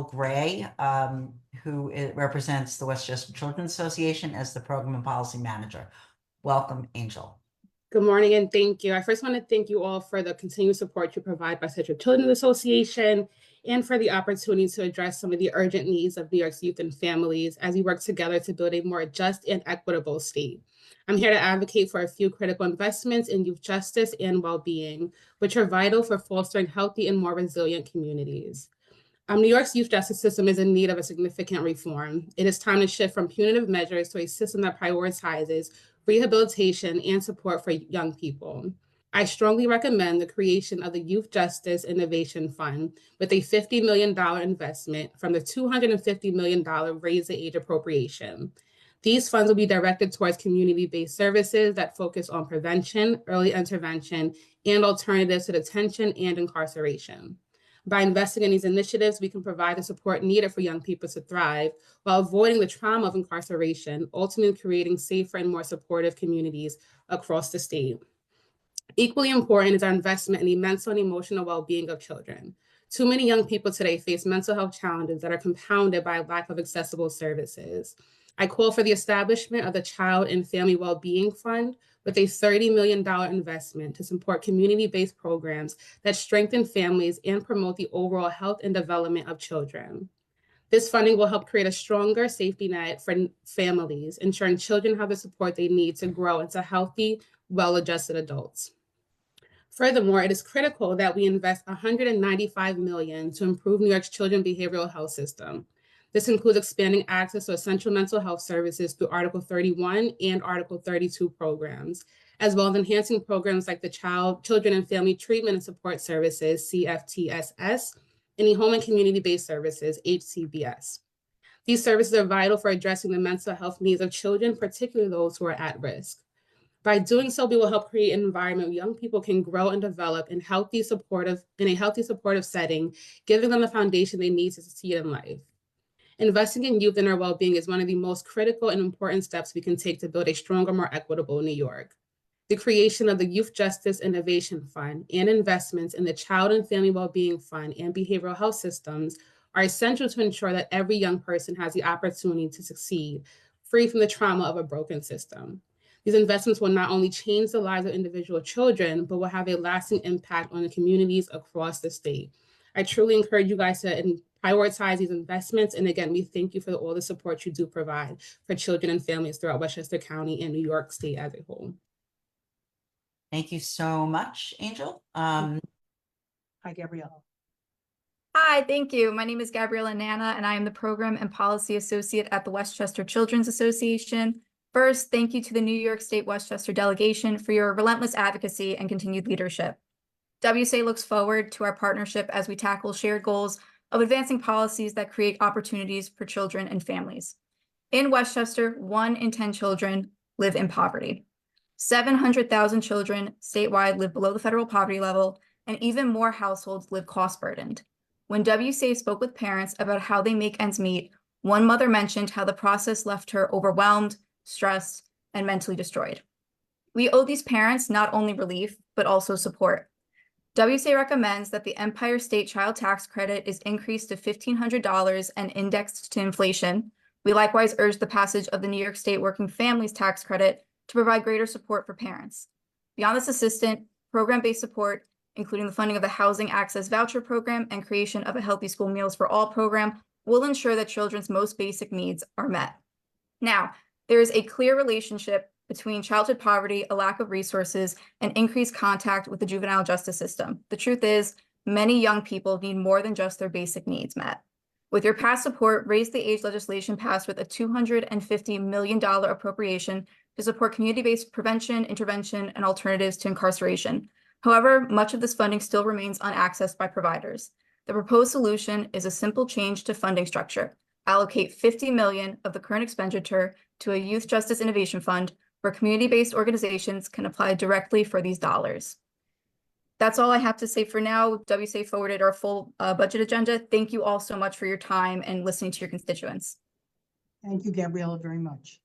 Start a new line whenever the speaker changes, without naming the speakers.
Gray, who represents the Westchester Children's Association as the Program and Policy Manager. Welcome, Angel.
Good morning and thank you. I first want to thank you all for the continued support you provide by Westchester Children's Association and for the opportunity to address some of the urgent needs of New York's youth and families as we work together to build a more just and equitable state. I'm here to advocate for a few critical investments in youth justice and well-being, which are vital for fostering healthy and more resilient communities. New York's youth justice system is in need of a significant reform. It is time to shift from punitive measures to a system that prioritizes rehabilitation and support for young people. I strongly recommend the creation of the Youth Justice Innovation Fund with a $50 million investment from the $250 million Raise the Age appropriation. These funds will be directed towards community-based services that focus on prevention, early intervention, and alternatives to detention and incarceration. By investing in these initiatives, we can provide the support needed for young people to thrive while avoiding the trauma of incarceration, ultimately creating safer and more supportive communities across the state. Equally important is our investment in the mental and emotional well-being of children. Too many young people today face mental health challenges that are compounded by a lack of accessible services. I call for the establishment of the Child and Family Wellbeing Fund with a $30 million investment to support community-based programs that strengthen families and promote the overall health and development of children. This funding will help create a stronger safety net for families, ensuring children have the support they need to grow into healthy, well-adjusted adults. Furthermore, it is critical that we invest $195 million to improve New York's children's behavioral health system. This includes expanding access to essential mental health services through Article 31 and Article 32 programs, as well as enhancing programs like the Children and Family Treatment and Support Services, CFTSS, and the Home and Community-Based Services, HCBS. These services are vital for addressing the mental health needs of children, particularly those who are at risk. By doing so, we will help create an environment where young people can grow and develop in a healthy, supportive setting, giving them the foundation they need to succeed in life. Investing in youth and their well-being is one of the most critical and important steps we can take to build a stronger, more equitable New York. The creation of the Youth Justice Innovation Fund and investments in the Child and Family Wellbeing Fund and behavioral health systems are essential to ensure that every young person has the opportunity to succeed, free from the trauma of a broken system. These investments will not only change the lives of individual children, but will have a lasting impact on the communities across the state. I truly encourage you guys to prioritize these investments. And again, we thank you for all the support you do provide for children and families throughout Westchester County and New York State as a whole.
Thank you so much, Angel.
Hi, Gabriella.
Hi, thank you. My name is Gabriella Nanna, and I am the Program and Policy Associate at the Westchester Children's Association. First, thank you to the New York State Westchester Delegation for your relentless advocacy and continued leadership. WSA looks forward to our partnership as we tackle shared goals of advancing policies that create opportunities for children and families. In Westchester, 1 in 10 children live in poverty. 700,000 children statewide live below the federal poverty level, and even more households live cost-burdened. When WSA spoke with parents about how they make ends meet, one mother mentioned how the process left her overwhelmed, stressed, and mentally destroyed. We owe these parents not only relief, but also support. WSA recommends that the Empire State Child Tax Credit is increased to $1,500 and indexed to inflation. We likewise urge the passage of the New York State Working Families Tax Credit to provide greater support for parents. Beyond this assistance, program-based support, including the funding of the Housing Access Voucher Program and creation of a Healthy School Meals for All program, will ensure that children's most basic needs are met. Now, there is a clear relationship between childhood poverty, a lack of resources, and increased contact with the juvenile justice system. The truth is, many young people need more than just their basic needs met. With your past support, Raise the Age legislation passed with a $250 million appropriation to support community-based prevention, intervention, and alternatives to incarceration. However, much of this funding still remains unaccessed by providers. The proposed solution is a simple change to funding structure. Allocate $50 million of the current expenditure to a Youth Justice Innovation Fund where community-based organizations can apply directly for these dollars. That's all I have to say for now. WSA forwarded our full budget agenda. Thank you all so much for your time and listening to your constituents.
Thank you, Gabriella, very much.